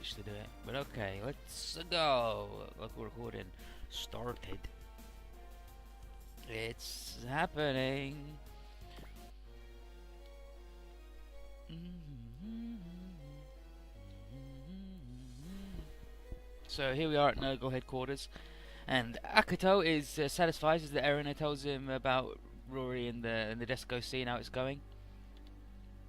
glitch to do it. But okay, let's go. Local recording started. It's happening. So here we are at Nurgle headquarters, and Akito is satisfied as the Erina tells him about Rory and the Desco scene, how it's going.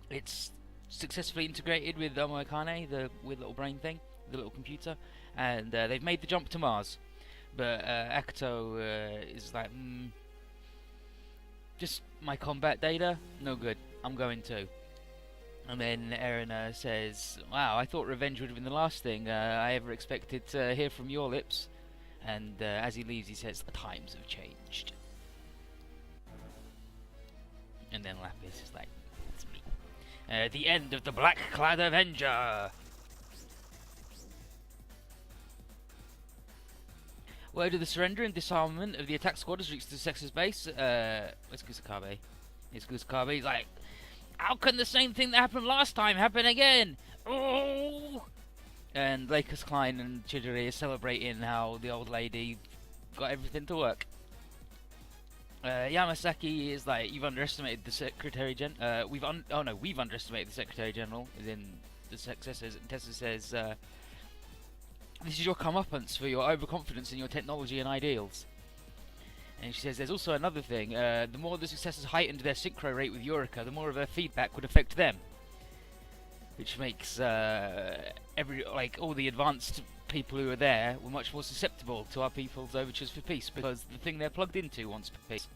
It's successfully integrated with Omoikane, the weird little brain thing, the little computer, and they've made the jump to Mars. But Akito is like, just my combat data, no good. I'm going to. And then Erina says, wow, I thought revenge would have been the last thing I ever expected to hear from your lips. And as he leaves, he says, the times have changed. And then Lapis is like, it's me. The end of the Black-clad Avenger! Word of the surrender and disarmament of the attack squad has reached the Sex's base. Where's Kusakabe? It's Kusakabe. He's like, how can the same thing that happened last time happen again? Oh! And Lakers Klein and Chidori are celebrating how the old lady got everything to work. Yamasaki is like, you've underestimated the Secretary General. We've underestimated the Secretary General, as in the successors. And Tessa says, this is your comeuppance for your overconfidence in your technology and ideals. And she says there's also another thing. The more the successors heightened their synchro rate with Eureka, the more of her feedback would affect them. Which makes all the advanced people who are there were much more susceptible to our people's overtures for peace, because the thing they're plugged into wants peace.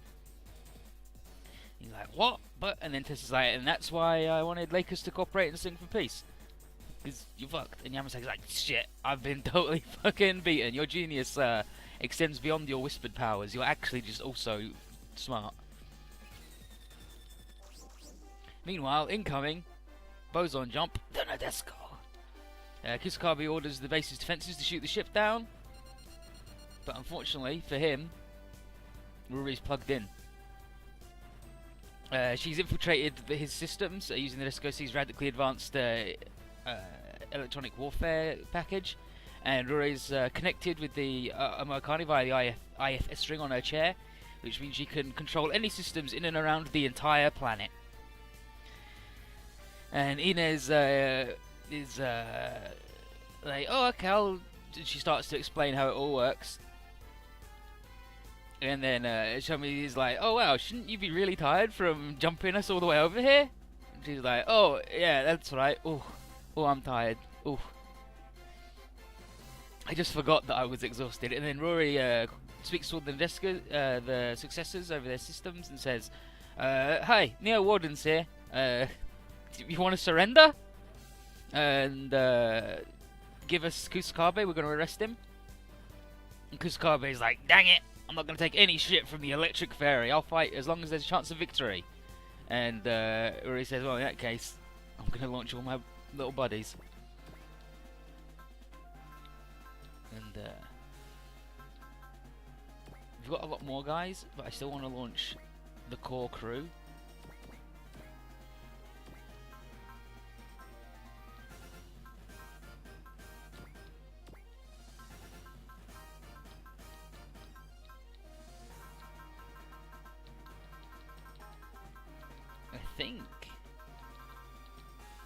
He's like, what? But and then Tessa's like, and that's why I wanted Lakers to cooperate and sing for peace. Because you're fucked. And Yamasaki's like, shit, I've been totally fucking beaten. Your genius extends beyond your whispered powers. You're actually just also smart. Meanwhile, incoming, boson jump, Donadesco. Kusakabe orders the base's defences to shoot the ship down. But unfortunately for him, Rory's plugged in. She's infiltrated his systems using the Desco's radically advanced electronic warfare package, and Rory's connected with the Omoikane via the IFS string on her chair, which means she can control any systems in and around the entire planet. And Inez is like, oh, okay, she starts to explain how it all works. And then Shami is like, oh wow, shouldn't you be really tired from jumping us all the way over here? And she's like, oh yeah, that's right. Oh, I'm tired. Oh, I just forgot that I was exhausted. And then Rory speaks to the successors over their systems and says, hi, Neo Warden's here. You want to surrender? And give us Kusakabe, we're going to arrest him. And Kusakabe's like, dang it, I'm not going to take any shit from the electric fairy. I'll fight as long as there's a chance of victory. And Rory says, well, in that case, I'm going to launch all my little buddies. And we've got a lot more guys, but I still want to launch the core crew.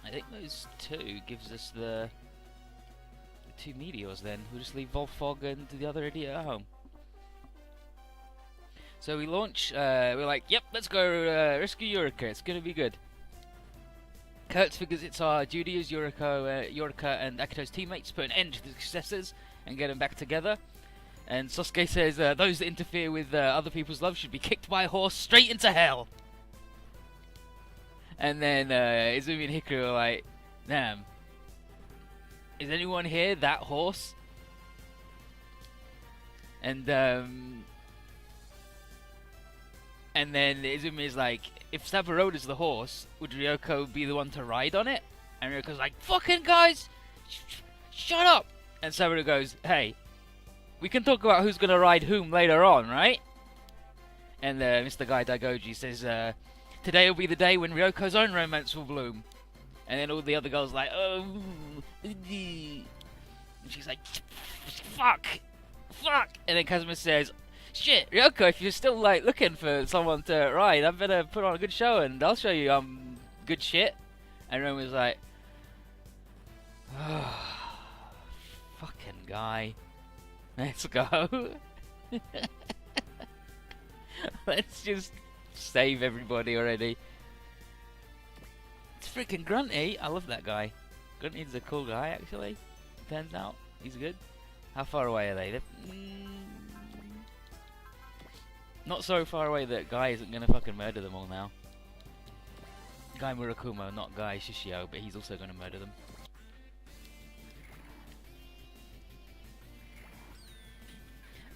I think those two gives us the two meteors then. We'll just leave Volfog and the other idiot at home. So we launch, we're like, yep, let's go rescue Eureka, it's gonna be good. Kurtz figures it's our duty as Eureka and Akito's teammates to put an end to the successors and get them back together. And Sosuke says those that interfere with other people's love should be kicked by a horse straight into hell. And then Izumi and Hikaru are like, damn, is anyone here that horse? And then Izumi is like, if Saburoda's the horse, would Ryoko be the one to ride on it? And Ryoko's like, fucking guys, shut up! And Saburo goes, hey, we can talk about who's gonna ride whom later on, right? And Mr. Guy Daigoji says, today will be the day when Ryoko's own romance will bloom. And then all the other girls are like, oh, And she's like, fuck! Fuck! And then Kazuma says, shit, Ryoko, if you're still like looking for someone to ride, I better put on a good show and I'll show you good shit. And Ren was like, oh, fucking guy. Let's go. Let's just save everybody already. It's freaking Grunty. I love that guy. Grunty's a cool guy, actually. Turns out he's good. How far away are they? They're, not so far away that Guy isn't gonna fucking murder them all now. Guy Murakumo, not Guy Shishio, but he's also gonna murder them.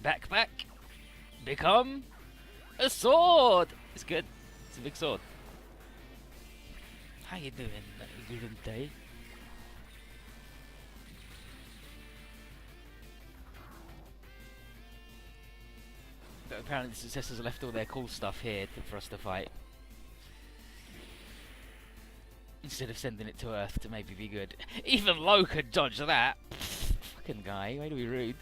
Backpack, become a sword. It's good. It's a big sword. How you doing, Grunty? But apparently the successors left all their cool stuff here for us to fight. Instead of sending it to Earth to maybe be good. Even Lo could dodge that. Pfft, fucking guy, way to be rude.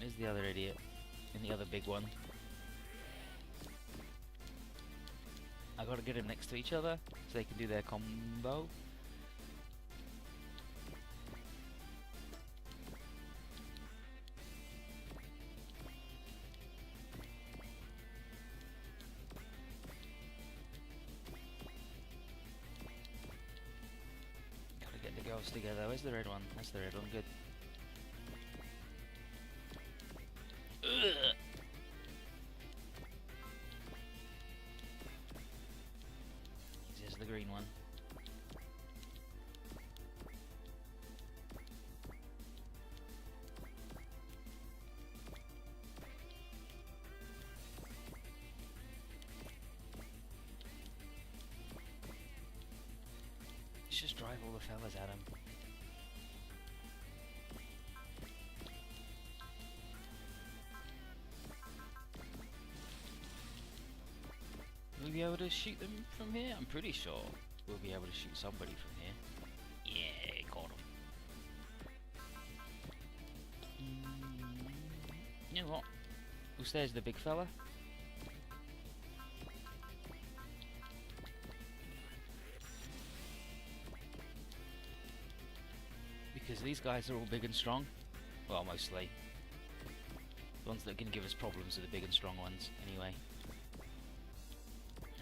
There's the other idiot. And the other big one. I gotta get them next to each other so they can do their combo. Gotta get the girls together. Where's the red one? That's the red one, good. Ugh. The green one. Let's just drive all the fellas at him. Will we be able to shoot them from here? I'm pretty sure we'll be able to shoot somebody from here. Yeah, got him. You know what? We'll stay as the big fella. Because these guys are all big and strong. Well, mostly. The ones that can give us problems are the big and strong ones, anyway.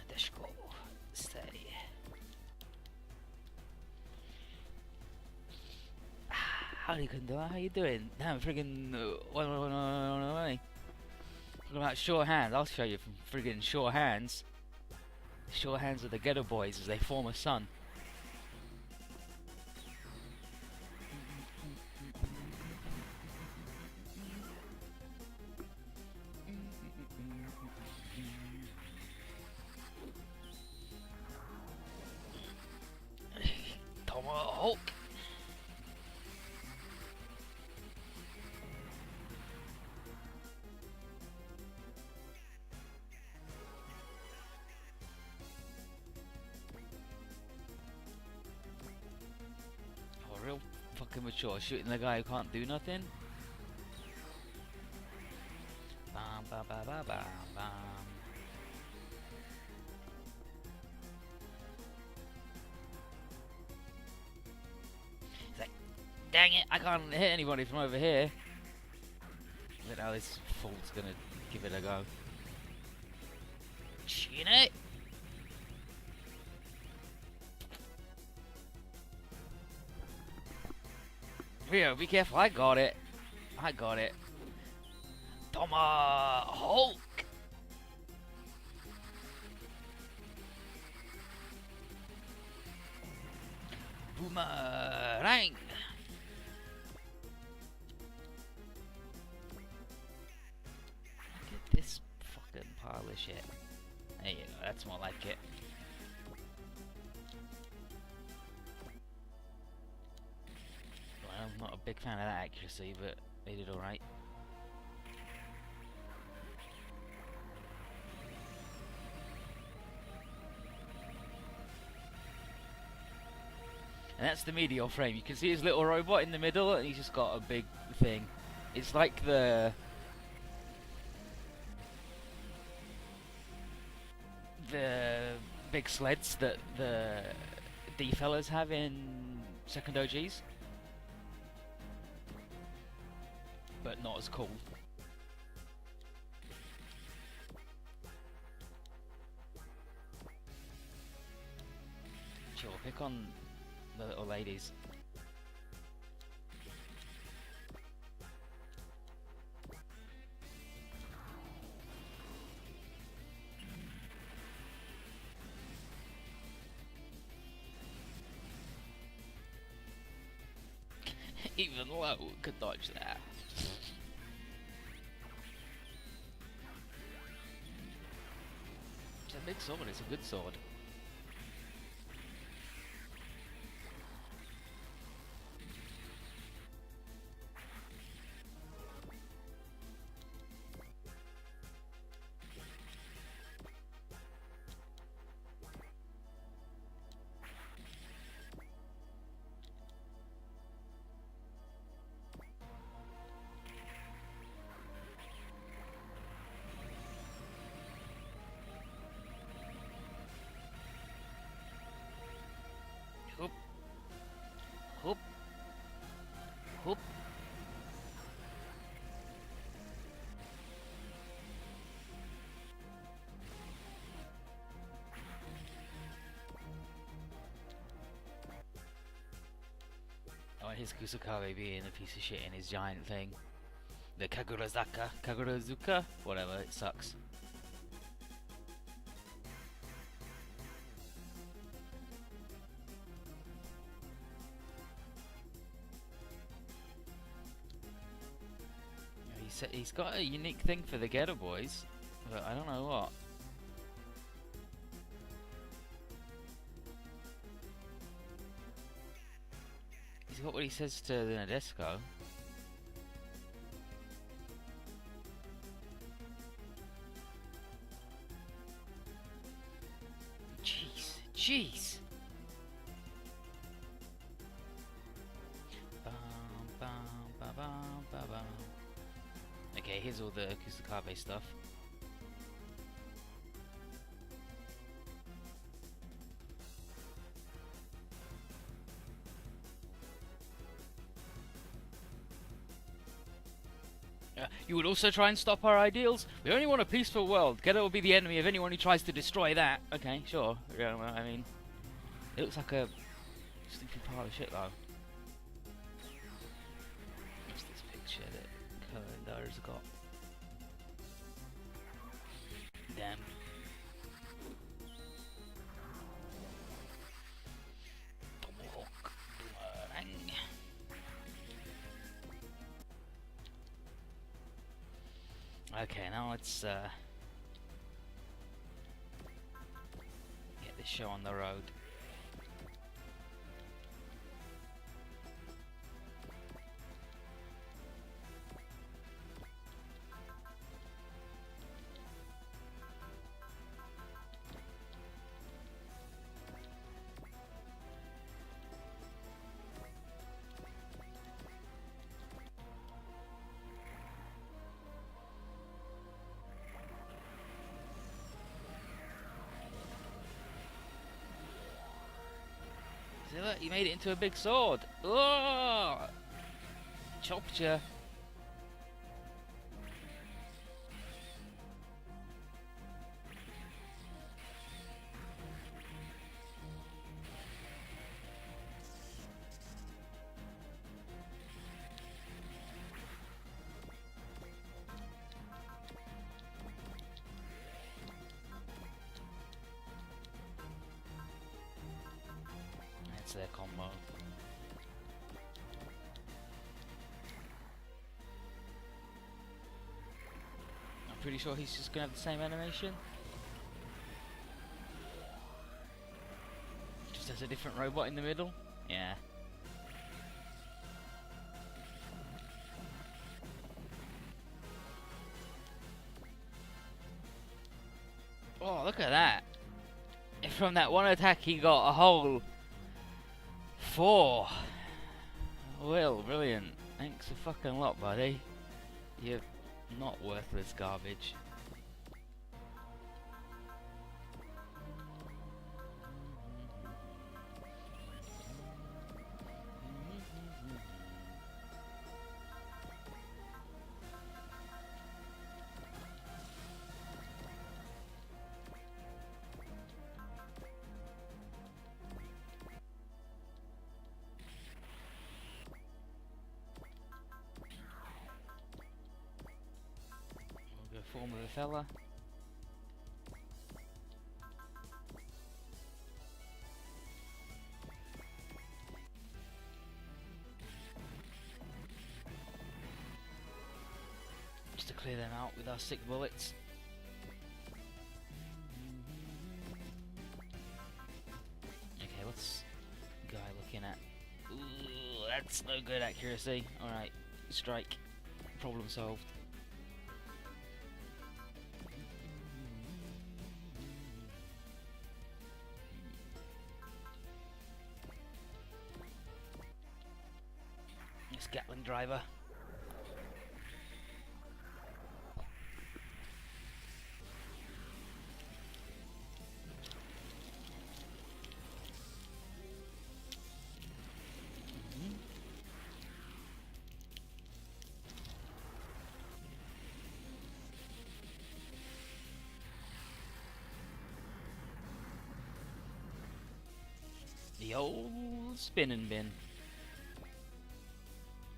Let's go. Stay. Howdy, Kundala. How you doing? Damn, friggin' what about sure hands? I'll show you from friggin' sure hands. Sure hands are the ghetto boys as they form a sun. Hulk. Oh, real fucking mature, shooting the guy who can't do nothing. Bam, bam, bam, bam, bam, bam. Dang it, I can't hit anybody from over here. Look how this fool's gonna give it a go. Chin it! Rio, be careful, I got it. I got it. Toma Hulk! Boomerang! This fucking pile of shit. There you go, that's more like it. Well, I'm not a big fan of that accuracy, but they did alright. And that's the medial frame. You can see his little robot in the middle, and he's just got a big thing. It's like the big sleds that the D fellas have in second OGs, but not as cool. Sure, pick on the little ladies. Even low could dodge that. It's a big sword, it's a good sword. Hoop. Hoop. Hoop. Oh, and his Kusakabe being a piece of shit in his giant thing. The Kagurazuka, whatever, it sucks. He's got a unique thing for the Ghetto Boys, but I don't know what. He's got what he says to the Nadesco. Jeez. Okay, here's all the Kusakabe stuff. You would also try and stop our ideals? We only want a peaceful world. Ghetto will be the enemy of anyone who tries to destroy that. Okay, sure. Yeah, well, I mean, it looks like a stupid pile of shit, though. What's this picture that Kalendar's got? Damn. Tomahawk. Boomerang. Okay, now let's get this show on the road. See, look, you made it into a big sword. Oh, chopped ya. That's their combo. I'm pretty sure he's just gonna have the same animation. Just has a different robot in the middle. Yeah. Oh, look at that. From that one attack he got a whole 4. Will, brilliant. Thanks a fucking lot, buddy. You're not worthless garbage. Form of a fella. Just to clear them out with our sick bullets. Okay, what's the guy looking at? Ooh, that's no good accuracy. Alright, strike. Problem solved. Gatling driver. The old spinning bin.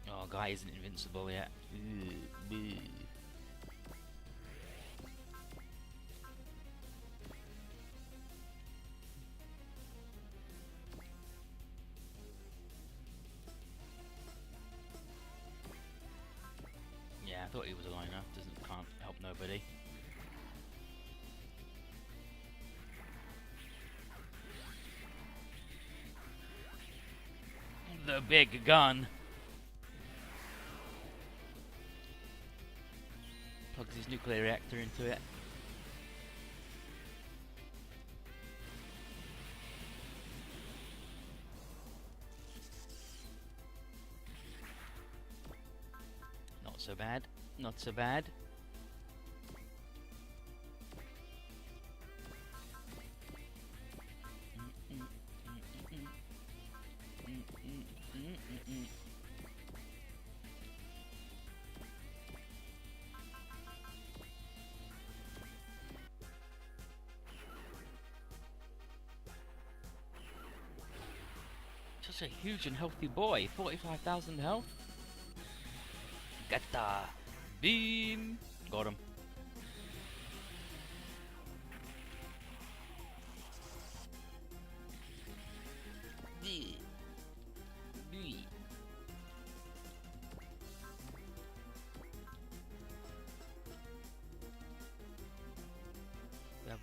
Oh, guy isn't invincible yet. Yeah, I thought he was a liner. Can't help nobody. The big gun. Plugs his nuclear reactor into it. Not so bad. Not so bad. Such a huge and healthy boy. 45,000 health. Gata. Beam. Got him.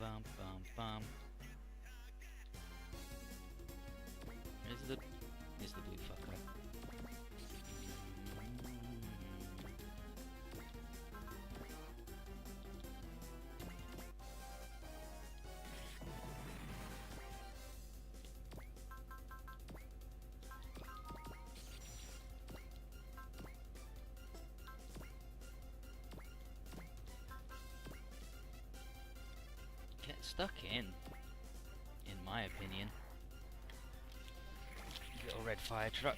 Bum bum bum. Here's the blue fucker. Get stuck in my opinion. Little red fire truck.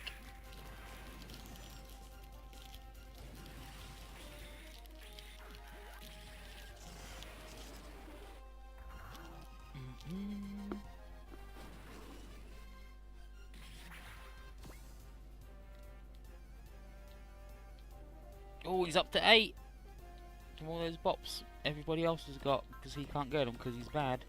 Oh, he's up to 8 from all those bops everybody else has got, because he can't get them because he's bad.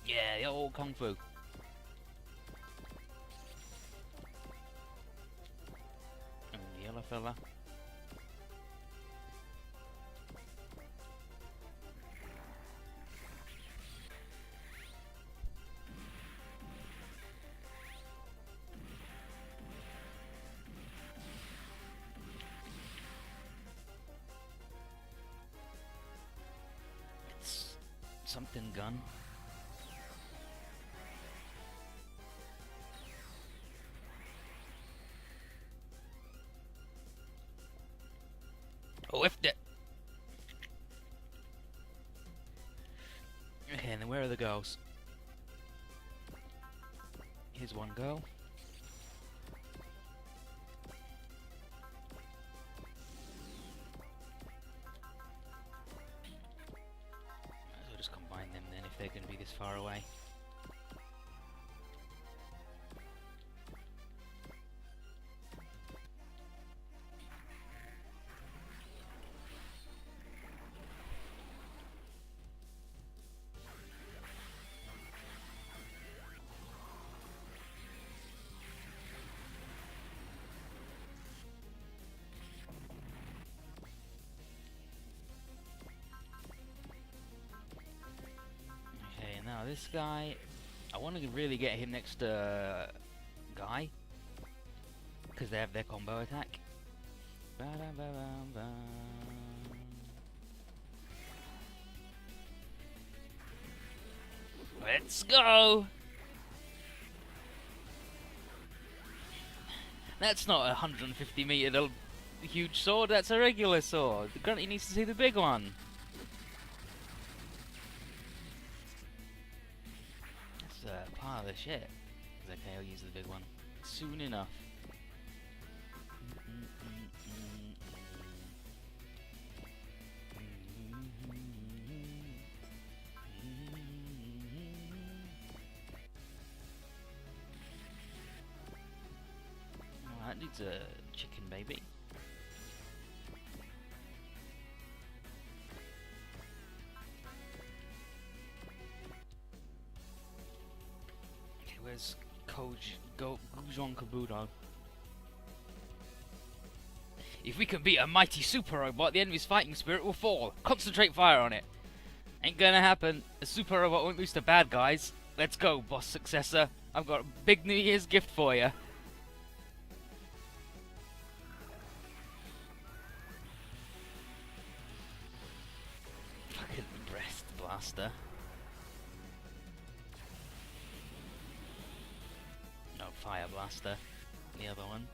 Yeah, the old kung fu. And the yellow fella. something gun. Oh, whiffed it! Okay, and then where are the girls? Here's one girl. Might as well just combine them then if they're going to be this far away. Now this guy, I want to really get him next to Guy, because they have their combo attack. Let's go! That's not a 150 meter huge sword, that's a regular sword. The Grunty needs to see the big one. Pile of shit. Okay, I'll use the big one soon enough. Oh, that needs a chicken baby. Where's Gujon Kabuto? If we can beat a mighty super robot, the enemy's fighting spirit will fall. Concentrate fire on it. Ain't gonna happen. A super robot won't lose to bad guys. Let's go, boss successor. I've got a big New Year's gift for you. Fucking breast blaster. Fire blaster, the other one.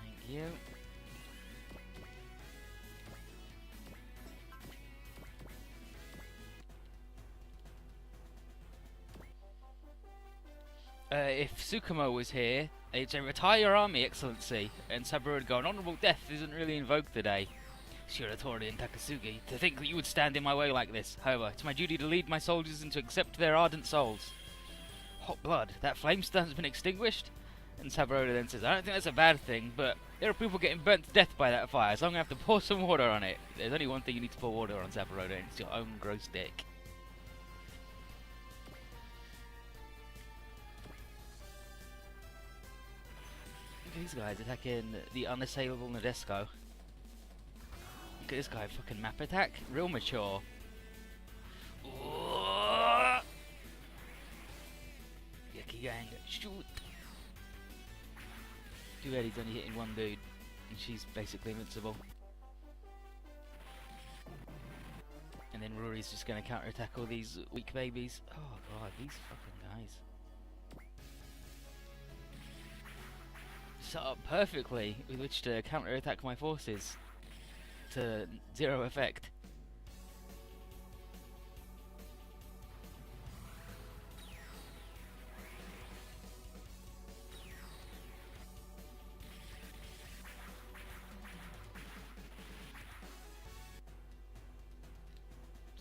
Thank you. If Tsukumo was here, they'd say, "Retire your army, Excellency," and Saburo would go, "An honourable death isn't really invoked today." Shiratori and Takasugi, to think that you would stand in my way like this. However, it's my duty to lead my soldiers and to accept their ardent souls. Hot blood, that flame has been extinguished? And Saburo then says, "I don't think that's a bad thing, but there are people getting burnt to death by that fire, so I'm going to have to pour some water on it." There's only one thing you need to pour water on, Saburo, and it's your own gross dick. These guys attacking the unassailable Nadesco. Look at this guy, fucking map attack, real mature. Yucky gang, shoot! Too bad he's only hitting one dude, and she's basically invincible. And then Rory's just gonna counter-attack all these weak babies. Oh god, these fucking guys. Set up perfectly with which to counter-attack my forces to zero effect.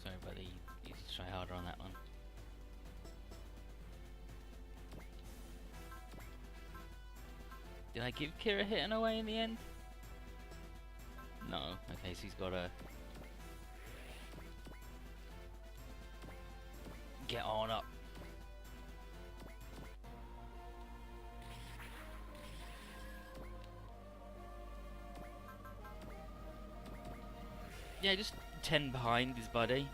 Sorry buddy, you need to try harder on that one. Did I give Kira hitting away in the end? No. Okay, so he's got to get on up. Yeah, just 10 behind his buddy.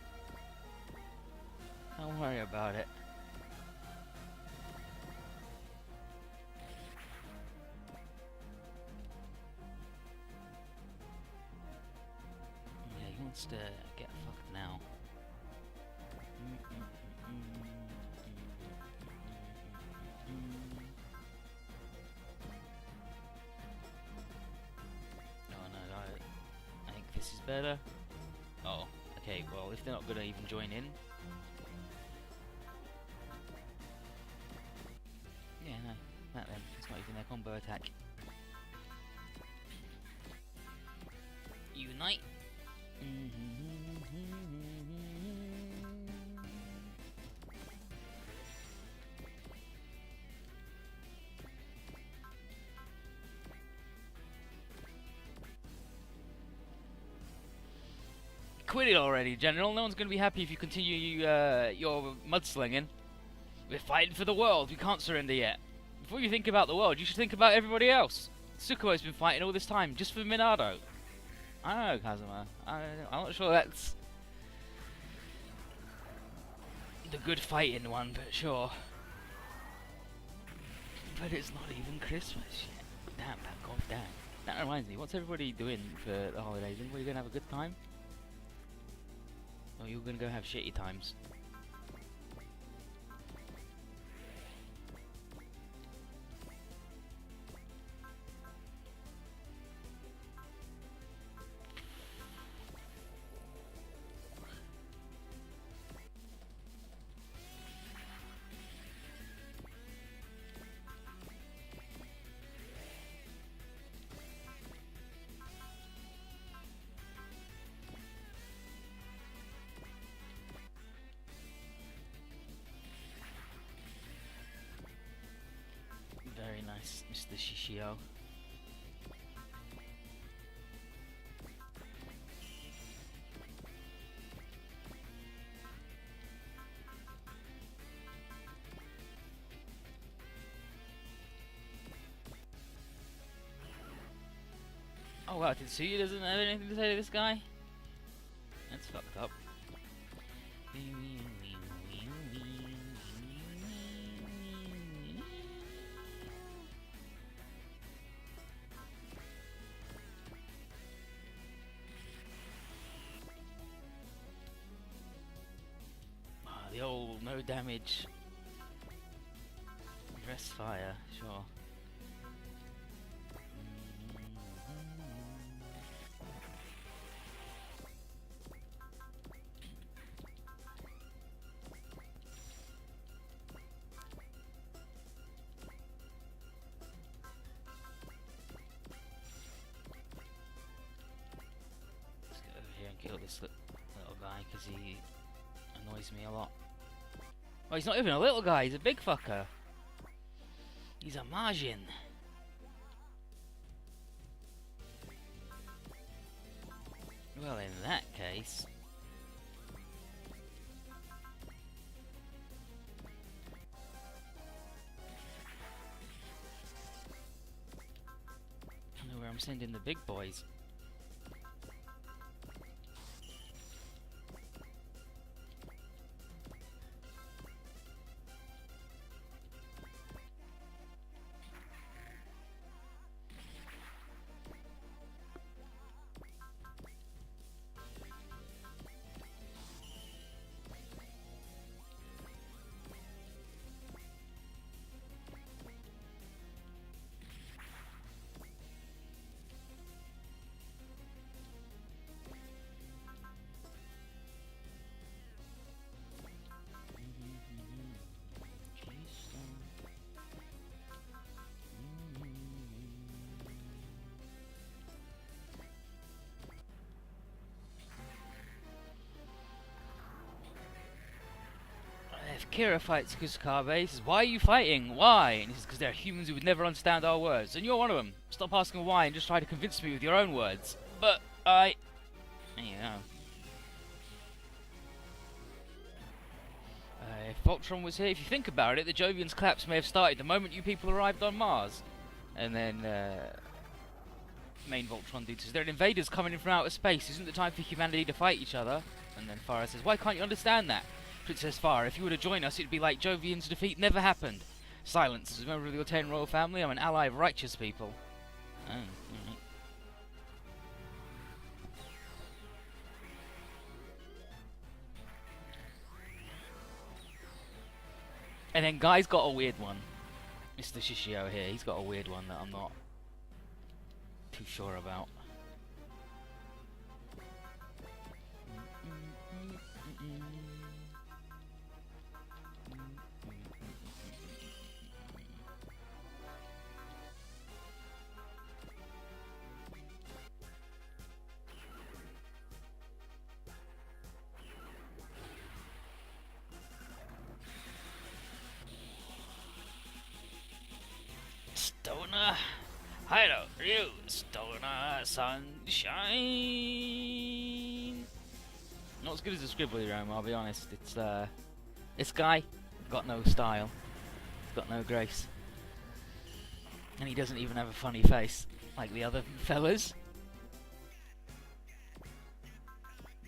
Don't worry about it. Yeah, he wants to get fucked now. Oh no, I think this is better. Oh, okay, well, if they're not gonna even join in. Yeah, no, that then. It's not even their combo attack. Unite! Quit it already, General. No one's going to be happy if you continue your mudslinging. We're fighting for the world. We can't surrender yet. Before you think about the world, you should think about everybody else. Tsukumo's been fighting all this time just for Minado. I don't know, Kazuma. I'm not sure that's the good fighting one, but sure. But it's not even Christmas yet. Damn, back off, damn. That reminds me, what's everybody doing for the holidays? Everybody going to have a good time? Or you're going to go have shitty times? Very nice, Mr. Shishio. Oh wow, Tetsuya doesn't have anything to say to this guy? That's fucked up. The old no damage rest fire, sure. Let's get over here and kill this little guy because he annoys me a lot. Oh, he's not even a little guy, he's a big fucker. He's a Majin. Well, in that case... I know where I'm sending the big boys. If Kira fights Kusakabe, he says, "Why are you fighting? Why?" And he says, "Because there are humans who would never understand our words. And you're one of them. Stop asking why and just try to convince me with your own words." But there you go. If Voltron was here, if you think about it, the Jovian's collapse may have started the moment you people arrived on Mars. And then, main Voltron dude says, there are invaders coming in from outer space. Isn't the time for humanity to fight each other? And then Farah says, why can't you understand that? Princess Farah, if you were to join us, it'd be like Jovian's defeat never happened. Silence. As a member of the Ortarian royal family, I'm an ally of righteous people. Oh, alright. And then Guy's got a weird one. Mr. Shishio here, he's got a weird one that I'm not too sure about. Stoner, Hido, Ryu, Stoner, Sunshine. Not as good as a scribbly room, I'll be honest. It's this guy got no style. He's got no grace, and he doesn't even have a funny face like the other fellas.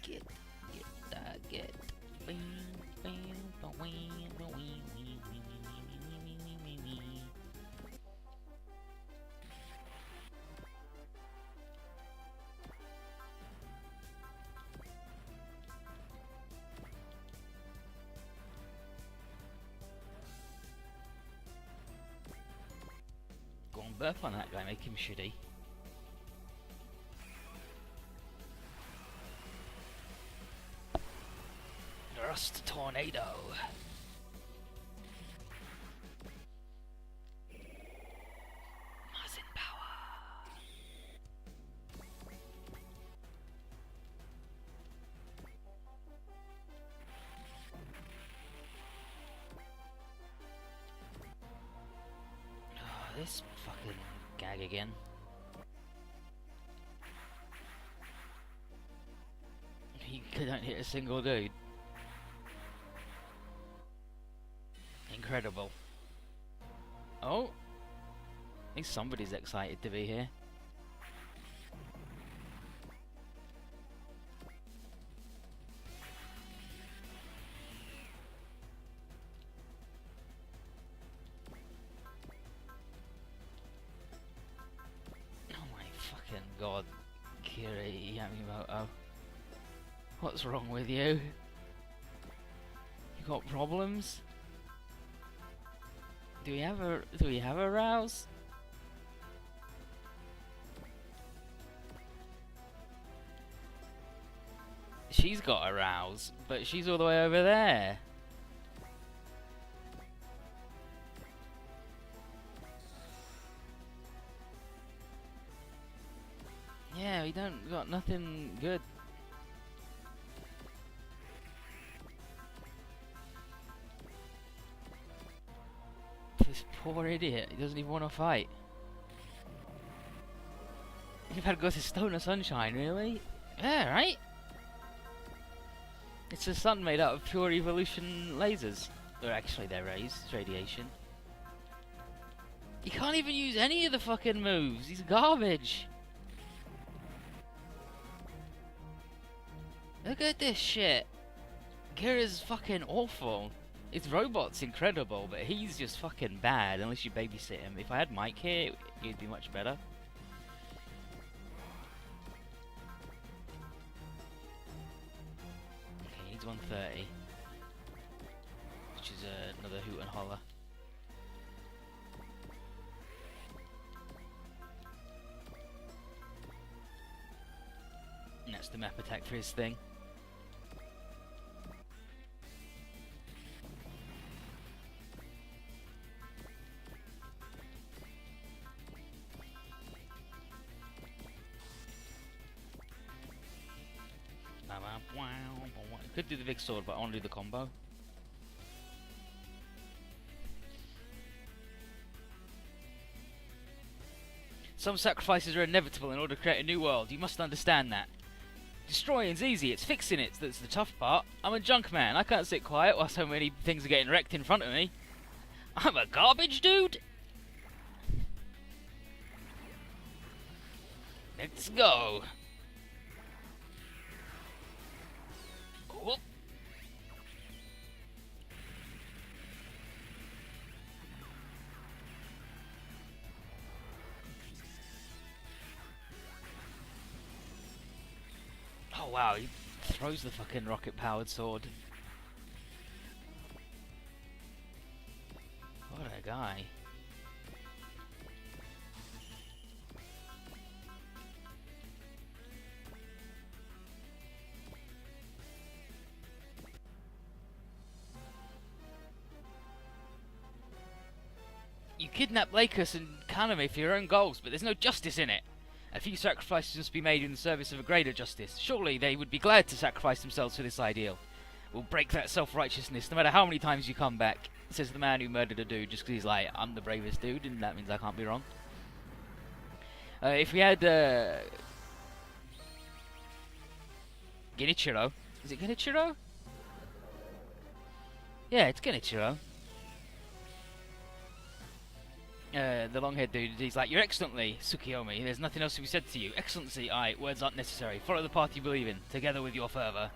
Get. Go on, burp on that guy, make him shitty. Rust Tornado. Mazin power. Oh, this fucking gag again. He couldn't hit a single dude. Incredible. Oh, I think somebody's excited to be here. Oh my fucking god, Kiri Yamimoto. What's wrong with you? You got problems? Do we have a rouse? She's got a rouse, but she's all the way over there. Yeah, we don't got nothing good. This poor idiot, he doesn't even want to fight. You've had to go to Stoner Sunshine, really? Yeah, right? It's a sun made out of pure evolution lasers. Or actually they're rays, it's radiation. He can't even use any of the fucking moves, he's garbage. Look at this shit. Kira's fucking awful. His robot's incredible, but he's just fucking bad unless you babysit him. If I had Mike here, he'd be much better. Okay, he needs 130. Which is another hoot and holler. And that's the map attack for his thing. Could do the big sword, but I want to do the combo. Some sacrifices are inevitable in order to create a new world. You must understand that. Destroying's easy, it's fixing it that's the tough part. I'm a junk man, I can't sit quiet while so many things are getting wrecked in front of me. I'm a garbage dude? Let's go. Oh. Oh wow, he throws the fucking rocket-powered sword. What a guy. You kidnap Lakers and Kaname for your own goals, but there's no justice in it. A few sacrifices must be made in the service of a greater justice. Surely they would be glad to sacrifice themselves for this ideal. We'll break that self-righteousness no matter how many times you come back, says the man who murdered a dude just because he's like, I'm the bravest dude, and that means I can't be wrong. If we had Genichiro. Is it Genichiro? Yeah, it's Genichiro. The long-haired dude, he's like, Your Excellency, Tsukiyomi, there's nothing else to be said to you. Excellency, words aren't necessary. Follow the path you believe in, together with your fervor.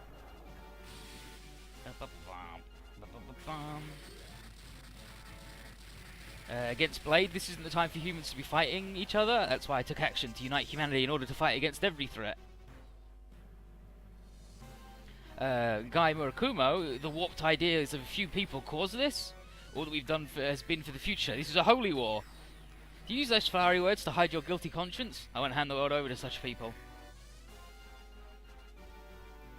Against Blade, this isn't the time for humans to be fighting each other. That's why I took action to unite humanity in order to fight against every threat. Guy Murakumo, the warped ideas of a few people caused this. All that we've done has been for the future. This is a holy war. Do you use those flowery words to hide your guilty conscience? I won't hand the world over to such people.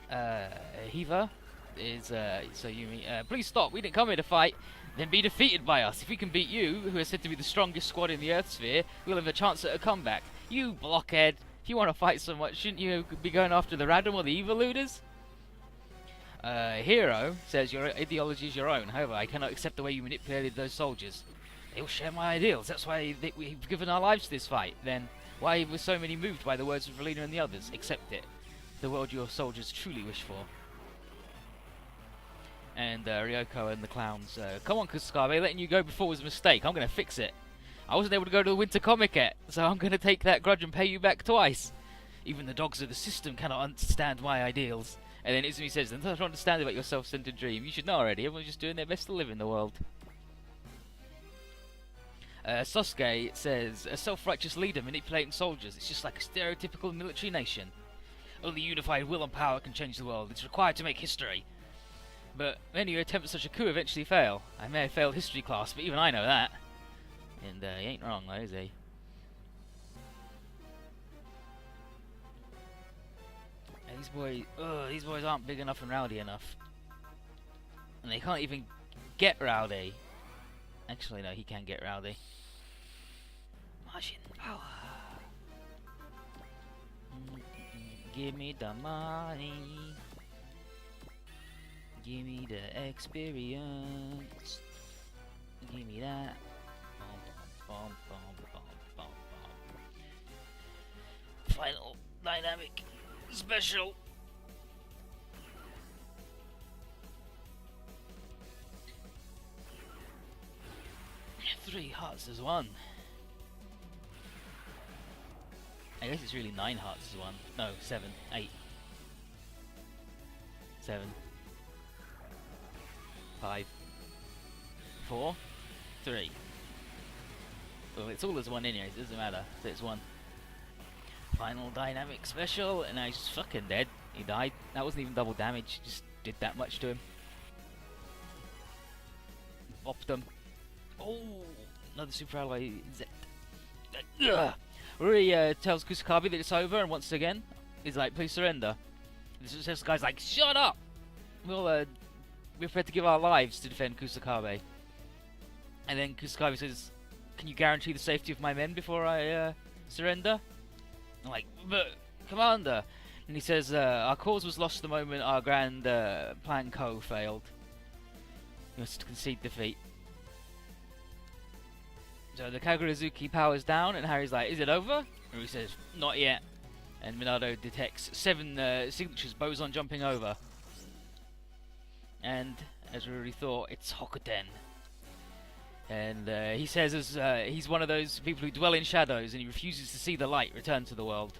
Hiva is, Sayumi. Please stop. We didn't come here to fight. Then be defeated by us. If we can beat you, who is said to be the strongest squad in the Earth sphere, we'll have a chance at a comeback. You blockhead. If you want to fight so much, shouldn't you be going after the Radom or the Eviluders? Hero says your ideology is your own. However, I cannot accept the way you manipulated those soldiers. They all share my ideals. That's why we've given our lives to this fight. Then, why were so many moved by the words of Relina and the others? Accept it. The world your soldiers truly wish for. And Ryoko and the clowns. Come on, Kusakabe, letting you go before was a mistake. I'm going to fix it. I wasn't able to go to the Winter Comic-Con, so I'm going to take that grudge and pay you back twice. Even the dogs of the system cannot understand my ideals. And then Izumi says, don't understand about your self-centered dream. You should know already. Everyone's just doing their best to live in the world. Sasuke says, a self-righteous leader manipulating soldiers. It's just like a stereotypical military nation. Only unified will and power can change the world. It's required to make history. But many who attempt such a coup eventually fail. I may have failed history class, but even I know that. And he ain't wrong though, is he? These boys aren't big enough and rowdy enough. And they can't even get rowdy. Actually, no, he can get rowdy. Martian power. Give me the money. Give me the experience. Give me that. Final dynamic special. Three hearts as one. I guess it's really 9 hearts as one. No, 7, 8. 7. 5. 4. 3. Well, it's all as one anyways, it doesn't matter. So it's 1. Final dynamic special, and now he's just fucking dead. He died. That wasn't even double damage, just did that much to him. Bopped him. Oh, another super alloy Z. Ruri tells Kusakabe that it's over, and once again, he's like, please surrender. This guy's like, shut up! We're prepared to give our lives to defend Kusakabe. And then Kusakabe says, can you guarantee the safety of my men before I surrender? I'm like, but, Commander! And he says, our cause was lost the moment our grand plan Co failed. We must concede defeat. So the Kagurazuki powers down, and Harry's like, is it over? And he says, not yet. And Minato detects 7 signatures, boson jumping over. And, as we already thought, it's Hokoten. And he says he's one of those people who dwell in shadows, and he refuses to see the light return to the world.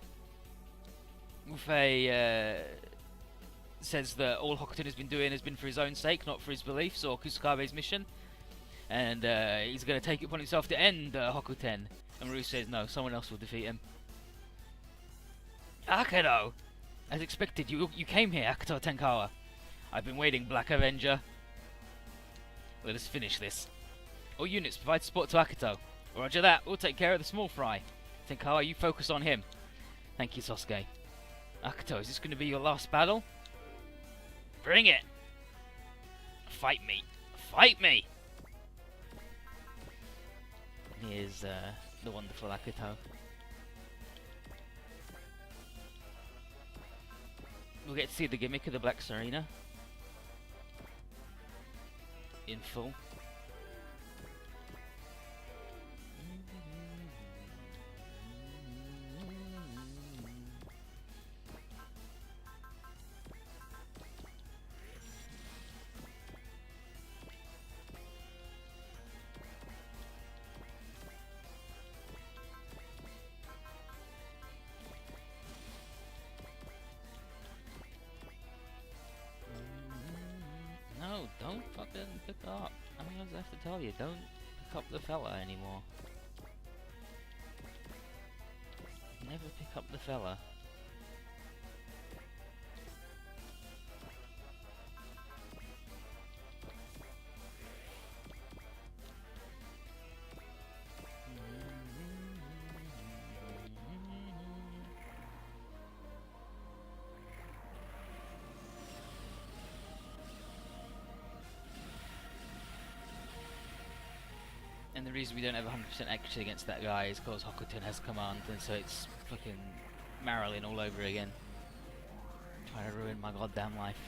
Ufei says that all Hokuton has been doing has been for his own sake, not for his beliefs or Kusakabe's mission, and he's going to take it upon himself to end Hokuten. And Maru says no, someone else will defeat him. Akato! As expected, you came here, Akato Tenkawa. I've been waiting, Black Avenger. Let us finish this. All units provide support to Akato. Roger that, we'll take care of the small fry. Tenkawa, you focus on him. Thank you, Sasuke. Akato, is this going to be your last battle? Bring it! Fight me! Fight me! Here's the wonderful Akato. We'll get to see the gimmick of the Black Serena in full. No, don't fucking pick up. How many times do I have to tell you? Don't pick up the fella anymore. Never pick up the fella. And the reason we don't have 100% accuracy against that guy is because Hokuton has command, and so it's fucking Marilyn all over again. Trying to ruin my goddamn life.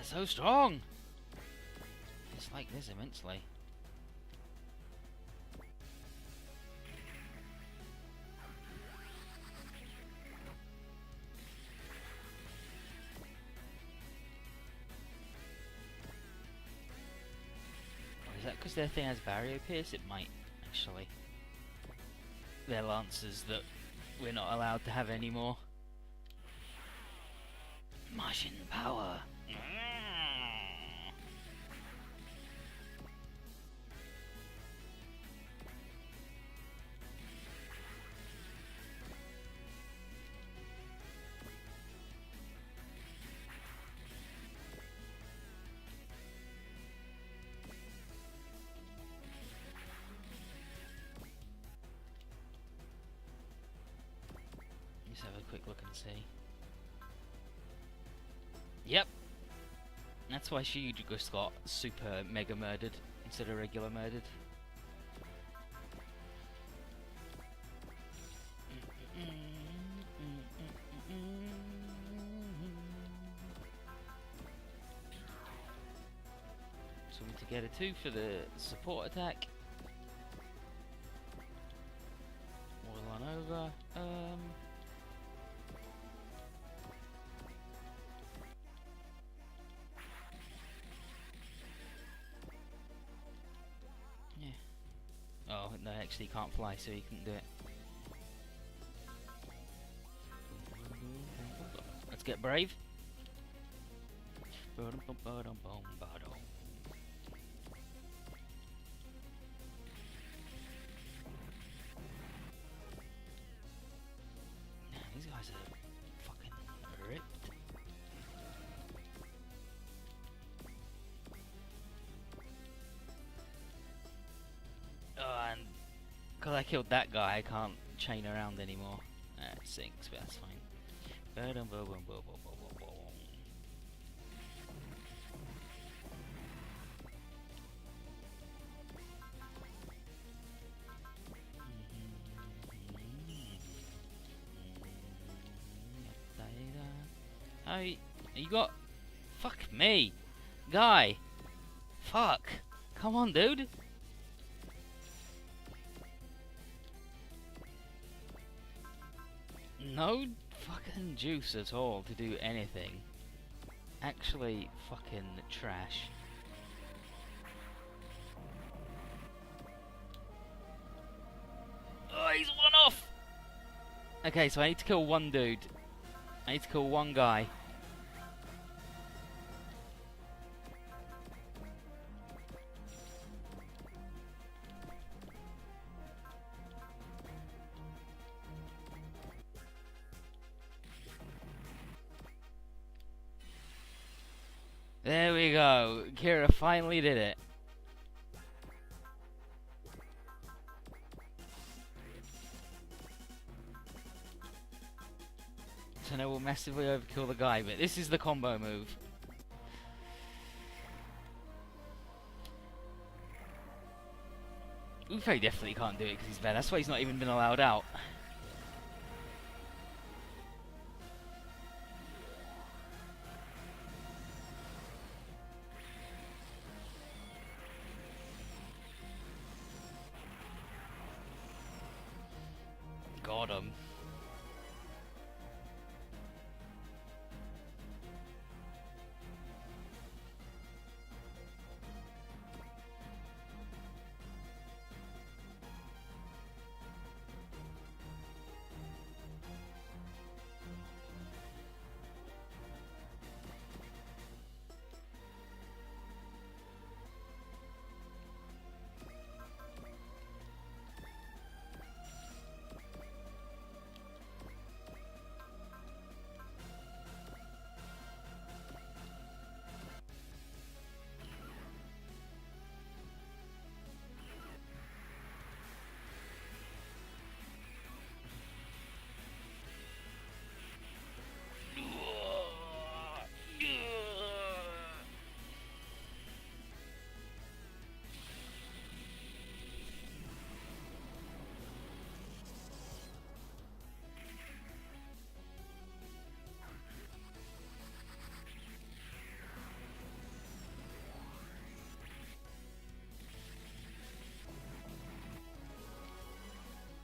So strong! It's like this immensely. Or is that because their thing has barrier pierce? It might, actually. They're lancers that we're not allowed to have anymore. Martian power! Let's have a quick look and see. Yep. That's why she just got super mega murdered instead of regular murdered. So we need to get a 2 for the support attack. All on over. Oh, no, actually he can't fly, so he couldn't do it. Let's get brave. These guys are fucking ripped. Oh, and because I killed that guy, I can't chain around anymore. It sinks, but that's fine. Oh, you got... Fuck me! Guy! Fuck! Come on, dude. No fucking juice at all to do anything. Actually fucking trash. Oh, he's one off! Okay, so I need to kill one dude. I need to kill one guy. There we go. Kira finally did it. So now we'll massively overkill the guy, but this is the combo move. Ufe definitely can't do it because he's bad. That's why he's not even been allowed out. Got him.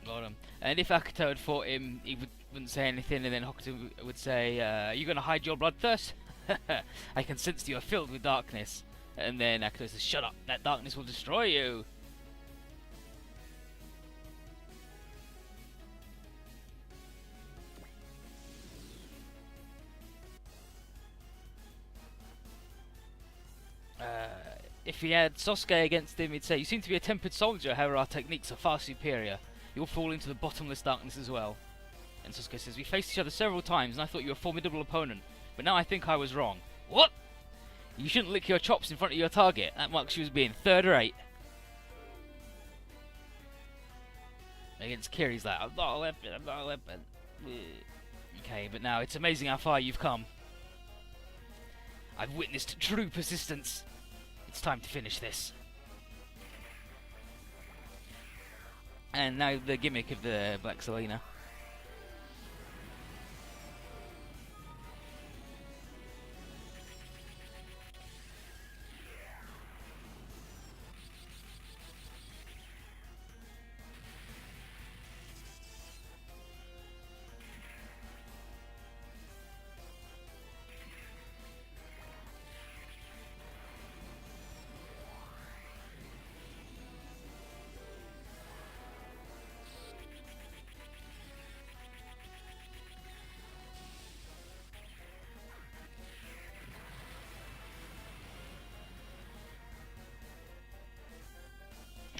Got him. And if Akuto had fought him, he wouldn't say anything, and then Hokuto would say, "Are you gonna hide your bloodthirst? I can sense you are filled with darkness." And then Akuto says, "Shut up, that darkness will destroy you." If he had Sasuke against him, he'd say, "You seem to be a tempered soldier, however our techniques are far superior. You'll fall into the bottomless darkness as well." And Sasuke says, "We faced each other several times, and I thought you were a formidable opponent, but now I think I was wrong." What? You shouldn't lick your chops in front of your target. That marks you as being third rate. Against Kira, he's like, "I'm not a weapon, I'm not a weapon." Okay, but now it's amazing how far you've come. I've witnessed true persistence. It's time to finish this. And now the gimmick of the Black Selena.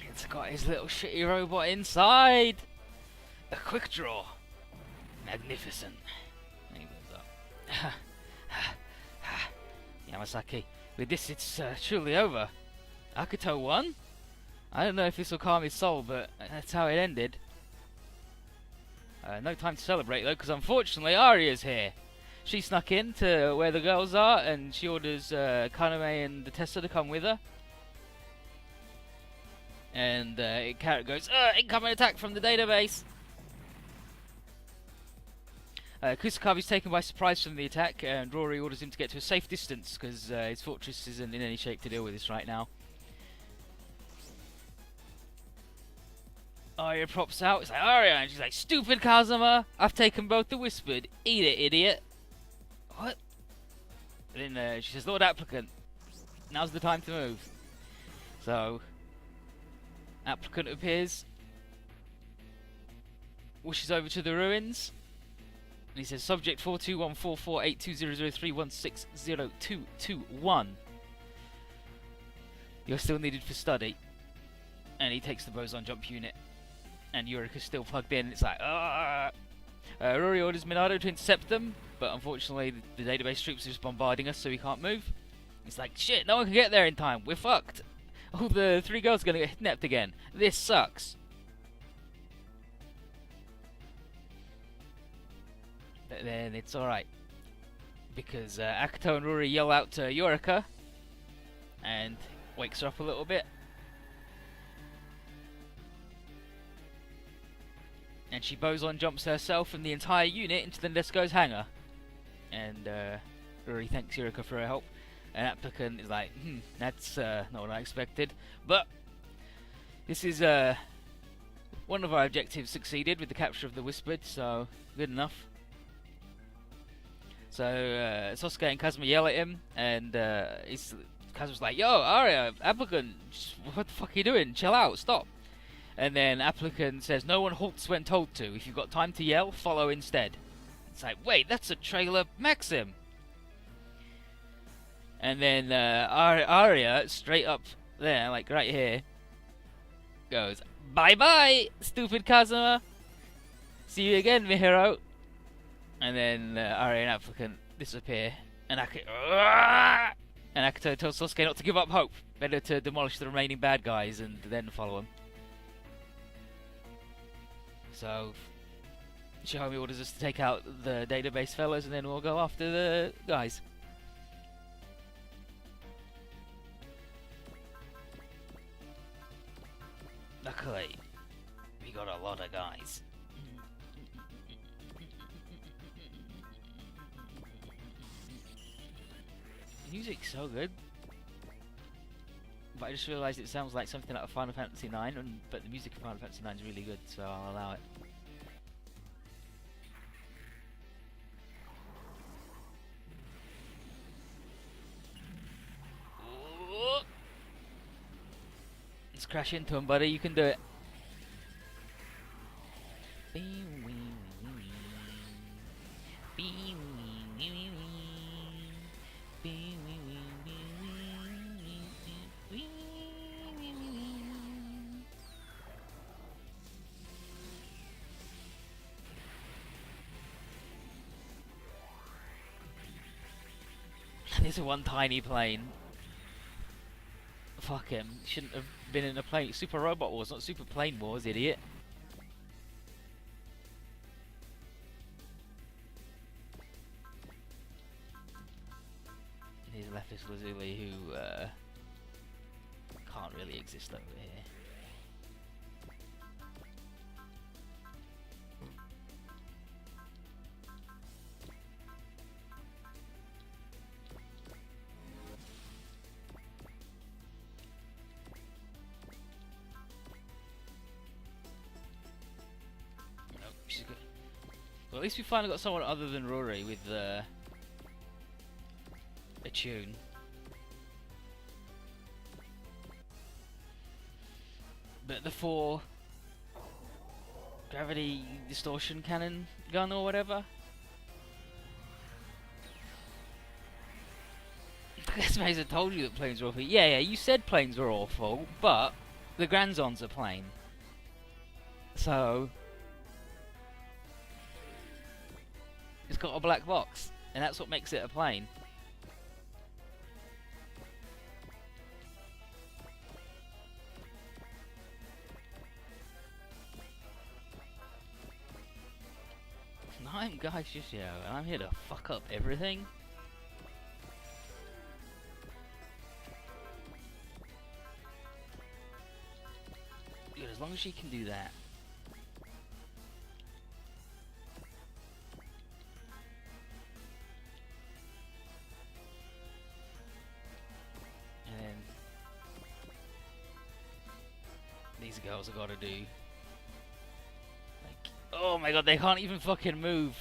It's got his little shitty robot inside. A quick draw. Magnificent. And he moves up. Yamasaki, with this it's truly over. Akuto won? I don't know if this will calm his soul, but that's how it ended. No time to celebrate though, because unfortunately Arya's here. She snuck in to where the girls are, and she orders Kaname and Tessa to come with her. And Carrot goes, incoming attack from the database! Kusakabe's taken by surprise from the attack, and Rory orders him to get to a safe distance, because his fortress isn't in any shape to deal with this right now. Arya props out. It's like, Arya! And she's like, stupid Kazuma! I've taken both the Whispered. Eat it, idiot! What? And then she says, Lord Applicant, now's the time to move. So, Applicant appears, whooshes over to the ruins, and he says, Subject 42144820031602221. You're still needed for study. And he takes the boson jump unit, and Yurika's still plugged in. It's like, Rory orders Minado to intercept them, but unfortunately the database troops are just bombarding us, so we can't move. It's like, shit, no one can get there in time. We're fucked. All the 3 girls are gonna get kidnapped again. This sucks. But then it's alright, because Akato and Rory yell out to Yorika, and wakes her up a little bit. And she boson jumps herself and the entire unit into the Nesco's hangar. And Rory thanks Yurika for her help. And Applicant is like, that's not what I expected. But this is one of our objectives succeeded with the capture of the Whispered, so good enough. So Sasuke and Kazuma yell at him, and Kazuma's like, yo, Arya, Applicant, what the fuck are you doing? Chill out, stop. And then Applicant says, no one halts when told to. If you've got time to yell, follow instead. It's like, wait, that's a trailer Maxim. And then Arya, straight up there, like right here, goes, bye-bye, stupid Kazuma. See you again, my hero. And then Arya and Applicant disappear. And Akato tells Sasuke not to give up hope. Better to demolish the remaining bad guys and then follow them. So, Shihomi orders us to take out the database fellas and then we'll go after the guys. Luckily, we got a lot of guys. The music's so good. But I just realised it sounds like something out of Final Fantasy IX, but the music of Final Fantasy IX is really good, so I'll allow it. Ooh. Let's crash into him, buddy. You can do it. This is one tiny plane. Fuck him. Shouldn't have been in a plane. Super Robot Wars, not Super Plane Wars, idiot. Here's Lephis Lazuli, who can't really exist over here. Well, at least we finally got someone other than Rory with a tune. But the 4 gravity distortion cannon gun or whatever. I guess Mason told you that planes were awful. Yeah, you said planes were awful, but the Granzon's a plane. So it's got a black box, and that's what makes it a plane. I'm Guy Shishio, and I'm here to fuck up everything. Good, as long as she can do that. And then these girls have got to do Oh my god, they can't even fucking move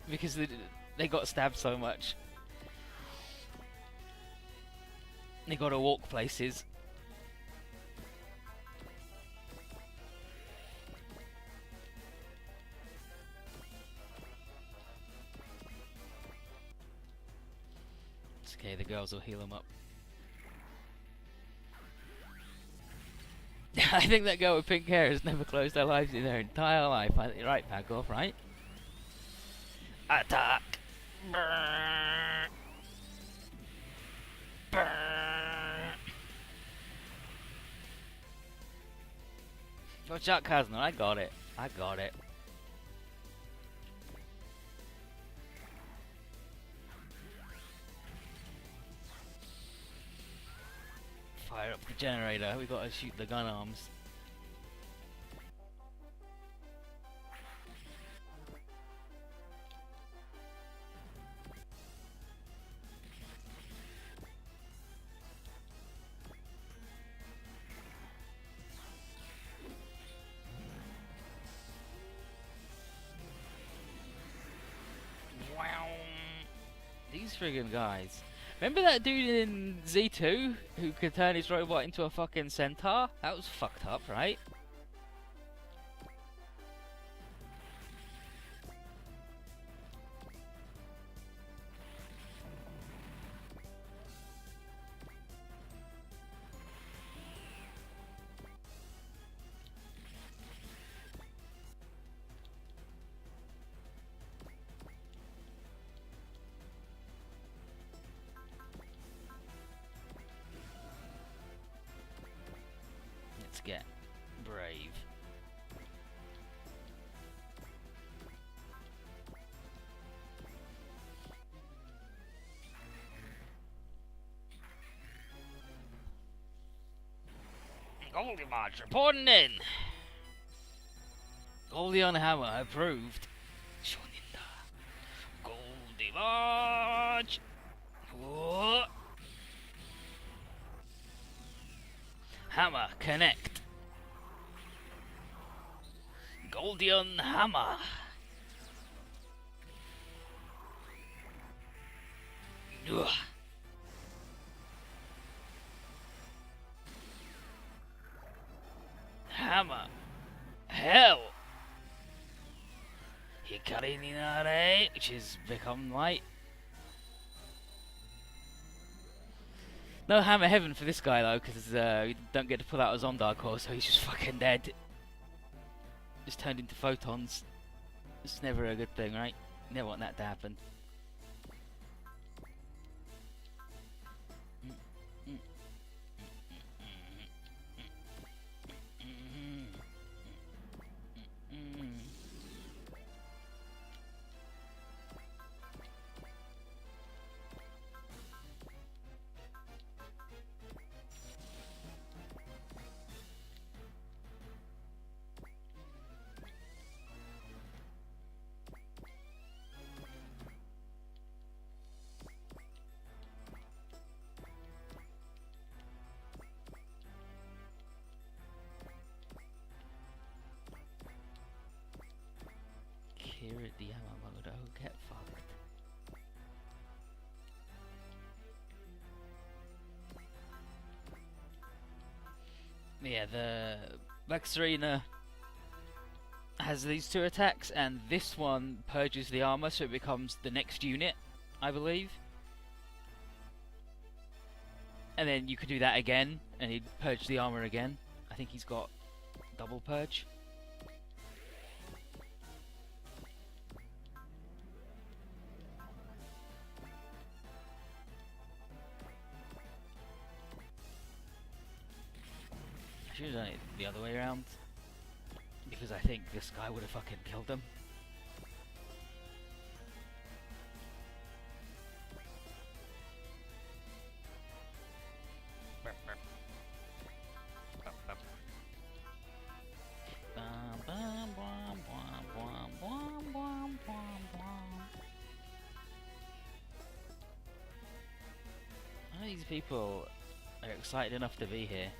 because they got stabbed so much. They gotta walk places. It's okay, the girls will heal them up. I think that girl with pink hair has never closed her eyes in her entire life. Right, back off, right? Attack! Brrr. Brrr. Watch out, Kazno, I got it. I got it. Fire up the generator, we gotta shoot the gun arms. Wow. These friggin' guys. Remember that dude in Z2 who could turn his robot into a fucking centaur? That was fucked up, right? Let's get brave. Goldie March reporting in. Goldie on hammer approved. Shoninda. Goldie March. Whoa. Hammer connect. Goldie on hammer. Ugh. Hammer. Hell. Hikari ni nare, which is become light. No hammer heaven for this guy though, because we don't get to pull out a Zondar core, so he's just fucking dead. Just turned into photons. It's never a good thing, right? Never want that to happen. Kira the Yamamoto, get fucked. Yeah, the Vex Arena has these two attacks, and this one purges the armor, so it becomes the next unit, I believe. And then you could do that again, and he'd purge the armor again. I think he's got double purge. I should have done it the other way around, because I think this guy would have fucking killed him. None of these people are excited enough to be here.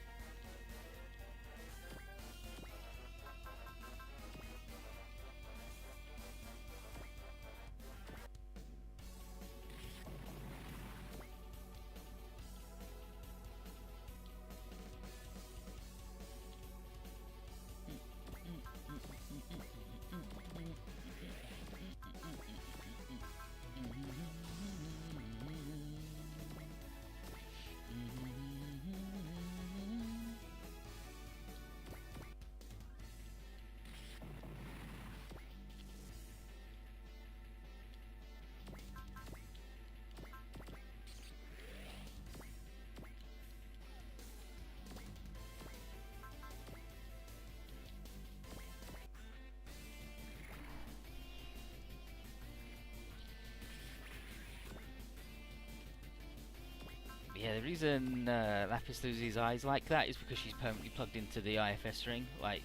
reason Lapis loses his eyes like that is because she's permanently plugged into the IFS ring, like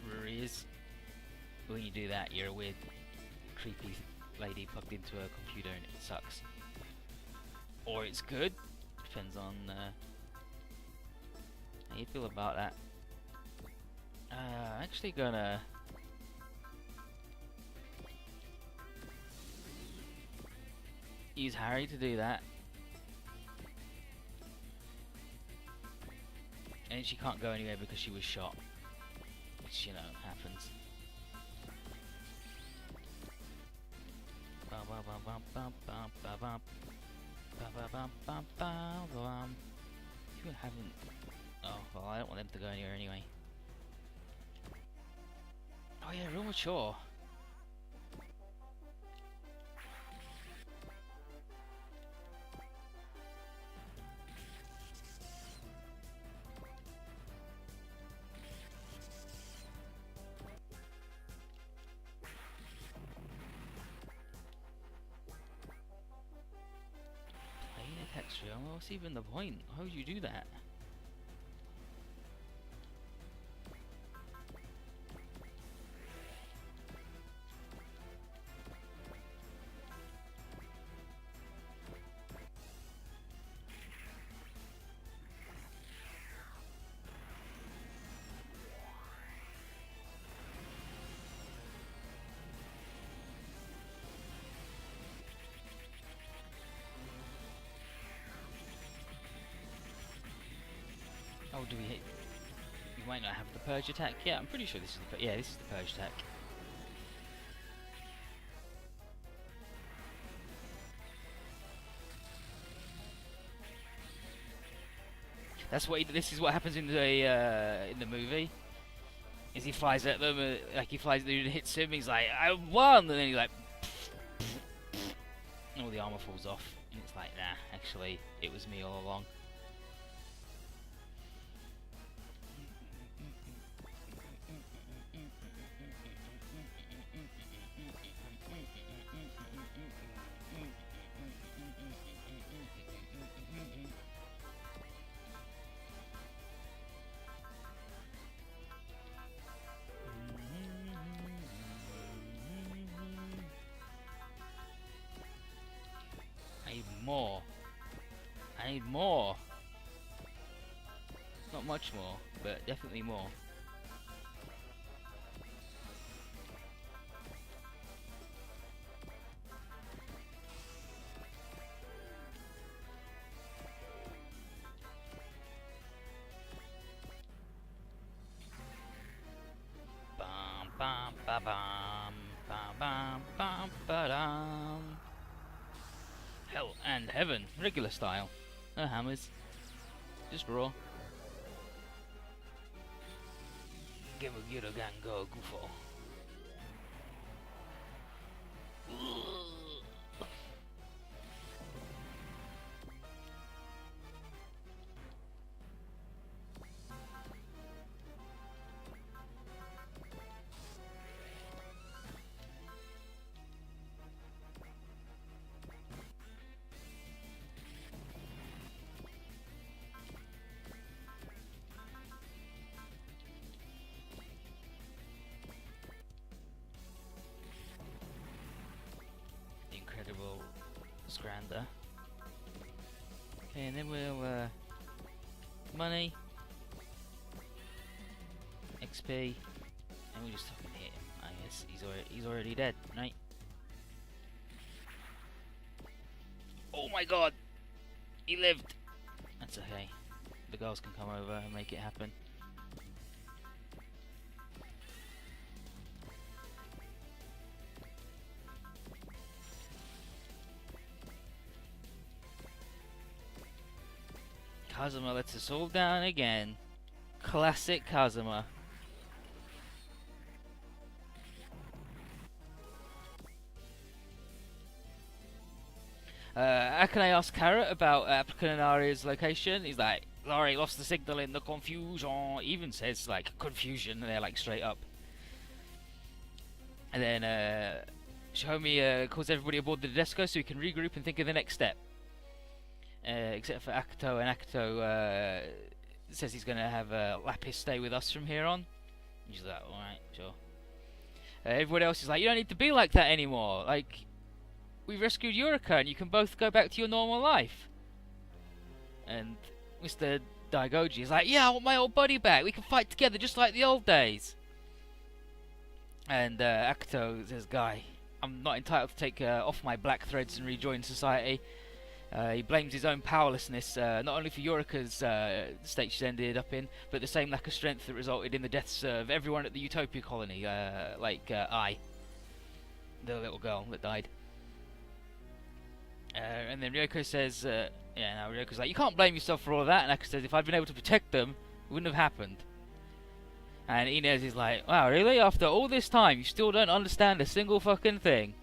Ruri is. When you do that, you're a weird, creepy lady plugged into a computer and it sucks. Or it's good, depends on how you feel about that. I'm actually gonna use Harry to do that. And she can't go anywhere because she was shot. Which, you know, happens. You haven't... Oh, well, I don't want them to go anywhere anyway. Oh yeah, real mature. What's even the point? How would you do that? Oh, do we hit? We might not have the purge attack. Yeah, I'm pretty sure this is the this is the purge attack. That's what this is what happens in the movie. Is he flies at them like he flies at them and hits him. He's like, I won, and then he's like, and all the armor falls off, and it's like, nah, actually, it was me all along. More. I need more. Not much more, but definitely more. Bum bum ba bum bum bum bum ba dum. Hell and heaven, regular style. No hammers, just raw. Give a good gango gufo. Incredible Scrander. Okay, and then we'll money, XP, and we'll just fucking hit him. I guess he's already dead, right? Oh my god, he lived. That's okay. The girls can come over and make it happen. Kazuma lets us all down again. Classic Kazuma. Can I ask Carrot about Applicant and Aria's location? He's like, Laurie lost the signal in the confusion. He even says like confusion, and they're like straight up. And then Shohumi calls everybody aboard the Tedesco so we can regroup and think of the next step. except for Akuto, and Akuto says he's going to have Lapis stay with us from here on. He's like, alright, sure. Everyone else is like, you don't need to be like that anymore. Like, we rescued Yurika and you can both go back to your normal life. And Mr. Daigoji is like, yeah, I want my old buddy back. We can fight together just like the old days. And Akuto says, guy, I'm not entitled to take off my black threads and rejoin society. He blames his own powerlessness, not only for Yurika's state she's ended up in, but the same lack of strength that resulted in the deaths of everyone at the Utopia colony, like Ai, the little girl that died. And then Ryoko says, Ryoko's like, you can't blame yourself for all of that, and Akuto says, if I'd been able to protect them, it wouldn't have happened. And Inez is like, wow, really? After all this time, you still don't understand a single fucking thing?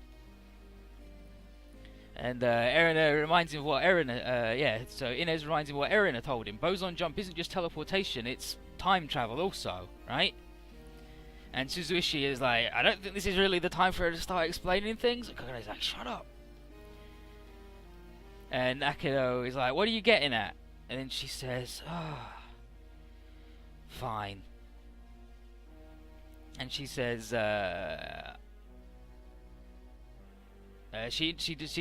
And Erina reminds him of what so Inez reminds him of what Erina told him. Boson jump isn't just teleportation, it's time travel also, right? And Suzuishi is like, I don't think this is really the time for her to start explaining things. And Kagane's like, shut up. And Akido is like, what are you getting at? And then she says, fine. And she says, she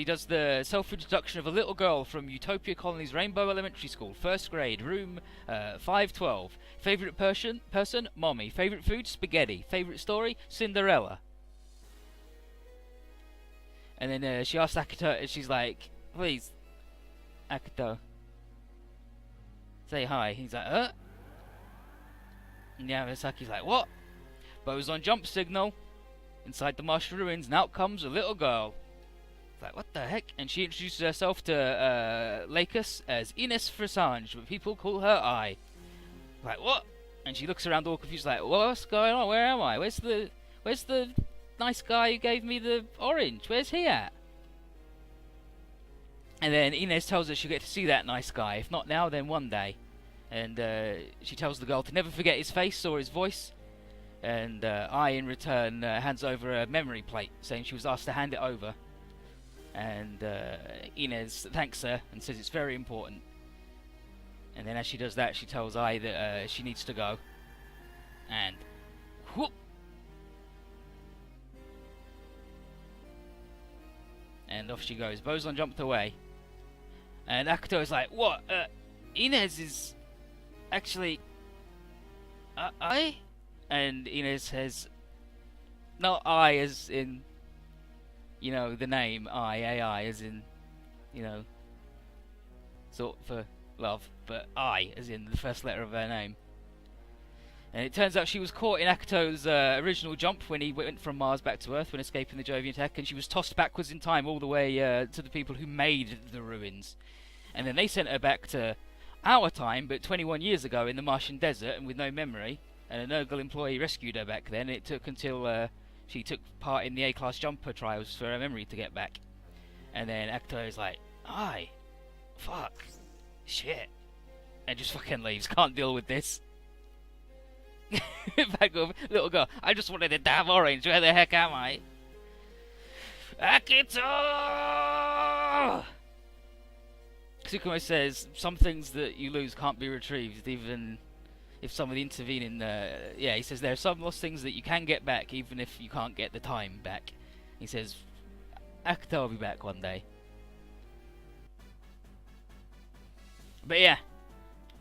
does the self-introduction of a little girl from Utopia Colony's Rainbow Elementary School, 1st grade, room 512. Favorite person? Mommy. Favorite food? Spaghetti. Favorite story? Cinderella. And then she asks Akito, and she's like, please, Akito, say hi. He's like, And Yamasaki's like, what? Boson jump signal. Inside the Martian ruins, and out comes a little girl. Like, what the heck? And she introduces herself to Lakus as Ines Frisange, but people call her Ai. Like, what? And she looks around all confused, like, what's going on? Where am I? Where's the nice guy who gave me the orange? Where's he at? And then Ines tells her she'll get to see that nice guy. If not now, then one day. And she tells the girl to never forget his face or his voice. And Ai, in return, hands over a memory plate, saying she was asked to hand it over. And Inez thanks her and says it's very important. And then as she does that, she tells Ai that she needs to go. And whoop! And off she goes. Boson jumped away. And Akuto is like, what? Inez is actually Ai? And Inez says, not I as in, you know, the name I, as in, you know, sort for love, but I as in the first letter of her name. And it turns out she was caught in Akuto's original jump when he went from Mars back to Earth when escaping the Jovian attack, and she was tossed backwards in time all the way to the people who made the ruins. And then they sent her back to our time, but 21 years ago in the Martian desert and with no memory. And a Nurgle employee rescued her back then. It took until she took part in the A-class jumper trials for her memory to get back. And then Akuto is like, aye, fuck, shit, and just fucking leaves. Can't deal with this. Back over, little girl. I just wanted a damn orange. Where the heck am I? Akito! Tsukumo says some things that you lose can't be retrieved, even if somebody intervening, he says there are some lost things that you can get back, even if you can't get the time back. He says, Akuto will be back one day. But yeah,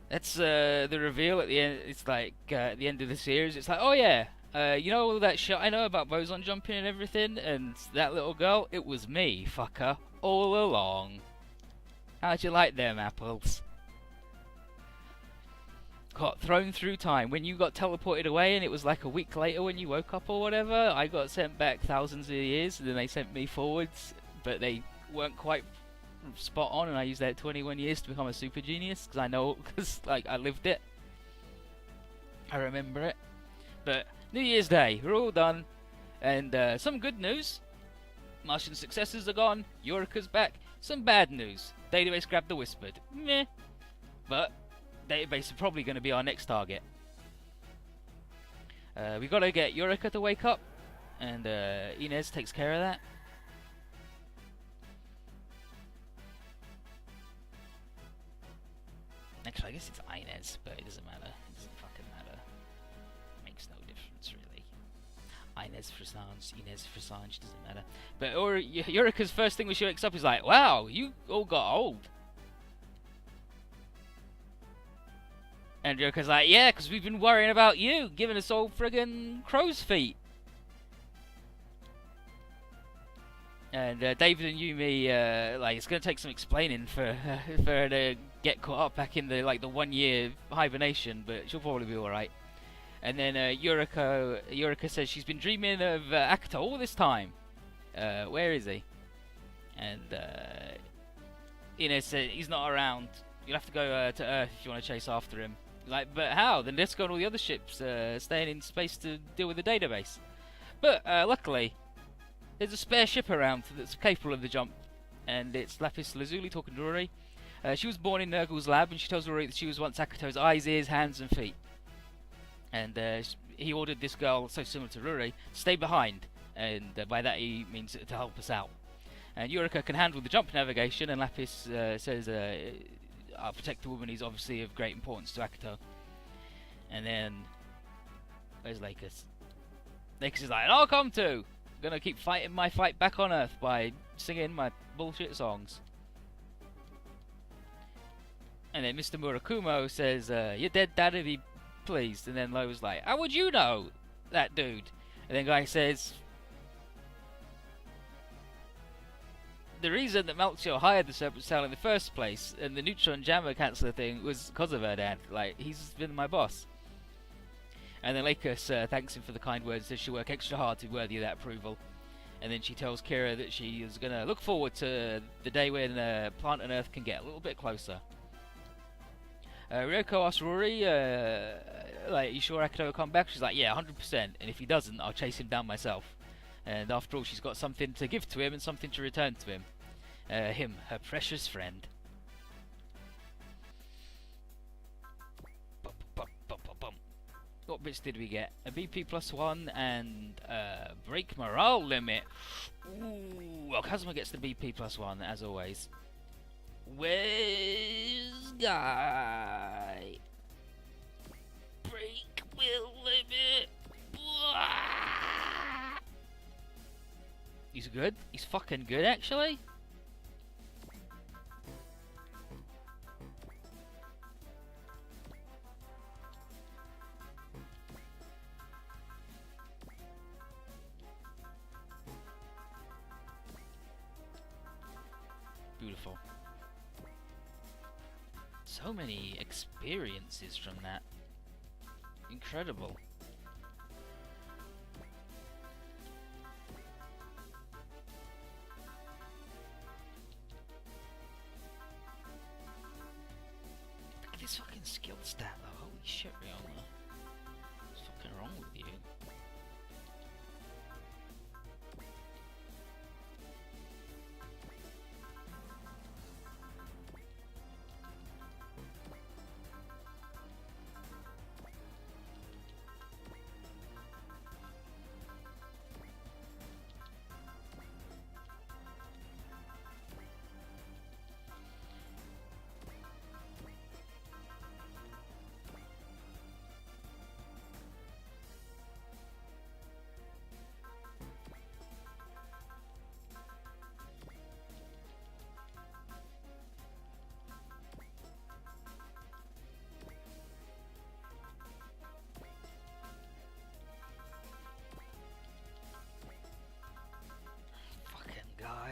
that's the reveal at the end. It's like at the end of the series, it's like, oh yeah, you know all that shit I know about boson jumping and everything, and that little girl, it was me, fucker, all along. How'd you like them apples? Got thrown through time. When you got teleported away and it was like a week later when you woke up or whatever, I got sent back thousands of years, and then they sent me forwards, but they weren't quite spot on, and I used that 21 years to become a super genius, because I know, because like I lived it. I remember it. But New Year's Day, we're all done, and some good news. Martian successors are gone, Eureka's back. Some bad news. Database grabbed the Whispered. Meh. But Database are probably going to be our next target. We got to get Eureka to wake up, and Inez takes care of that. I guess it's Inez, but it doesn't matter. It doesn't fucking matter. Makes no difference, really. Inez Frisange, Inez Frisange, doesn't matter. But Eureka's first thing when she wakes up is like, wow, you all got old. And Eureka's like, yeah, because we've been worrying about you, giving us all friggin' crow's feet. And David and Yumi, like, it's gonna take some explaining for her to get caught up back in the 1 year hibernation, but she'll probably be all right. And then Eureka says she's been dreaming of Akito all this time. Where is he? And Inez said he's not around. You'll have to go to Earth if you want to chase after him. Like, but how? Then let's go on all the other ships staying in space to deal with the database. But luckily, there's a spare ship around that's capable of the jump, and it's Lapis Lazuli talking to Rory. She was born in Nurgle's lab, and she tells Rory that she was once Akito's eyes, ears, hands, and feet. And he ordered this girl, so similar to Rory, to stay behind, and by that he means to help us out. And Eureka can handle the jump navigation, and Lapis says, I'll protect the woman, he's obviously of great importance to Akito. And then, where's Lakers? Lakers is like, I'll come too! I'm gonna keep fighting my fight back on Earth by singing my bullshit songs. And then Mr. Murakumo says, your dead dad'd be pleased. And then Lo's like, how would you know that dude? And then Guy says, the reason that Melchior hired the Serpent Cell in the first place and the neutron jammer canceller thing was because of her dad. Like, he's been my boss. And then Lakers thanks him for the kind words, says she'll work extra hard to be worthy of that approval. And then she tells Kira that she is going to look forward to the day when Plant and Earth can get a little bit closer. Ryoko asks Rory, like, you sure Akito will come back? She's like, yeah, 100%, and if he doesn't, I'll chase him down myself. And after all, she's got something to give to him and something to return to him. Him, her precious friend. What bits did we get? A BP +1 and break morale limit. Ooh, well, Kazuma gets the BP +1 as always. Where's Guy? Break will limit. He's good. He's fucking good, actually. Beautiful. So many experiences from that. Incredible. Look at this fucking skill stat though. Holy shit, Rihanna. What's fucking wrong with you?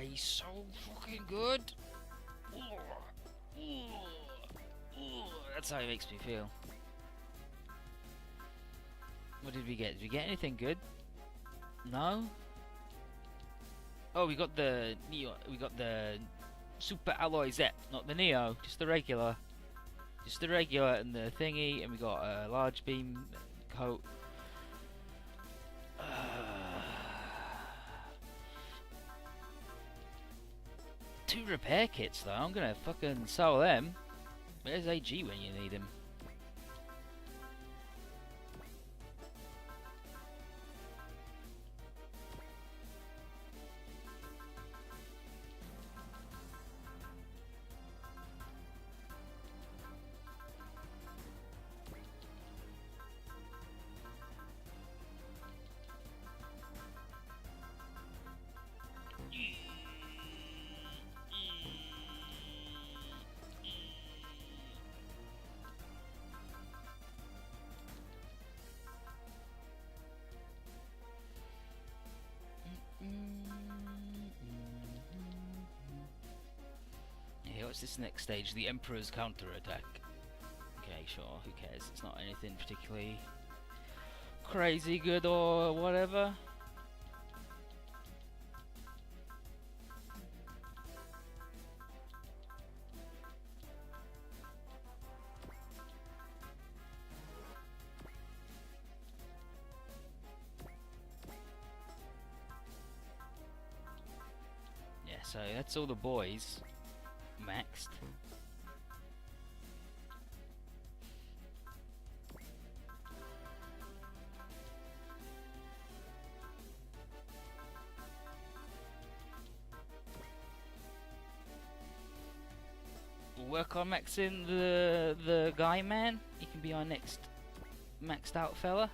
He's so fucking good. That's how he makes me feel. What did we get? Did we get anything good? No. Oh, we got the Neo. We got the Super Alloy Z, not the Neo, just the regular. Just the regular and the thingy, and we got a large beam coat. 2 repair kits though, I'm gonna fucking sell them. Where's AG when you need him? what's this next stage? The Emperor's counterattack. Okay, sure, who cares? It's not anything particularly crazy good or whatever. Yeah, so that's all the boys maxed. We'll work on maxing the guy man. He can be our next maxed out fella.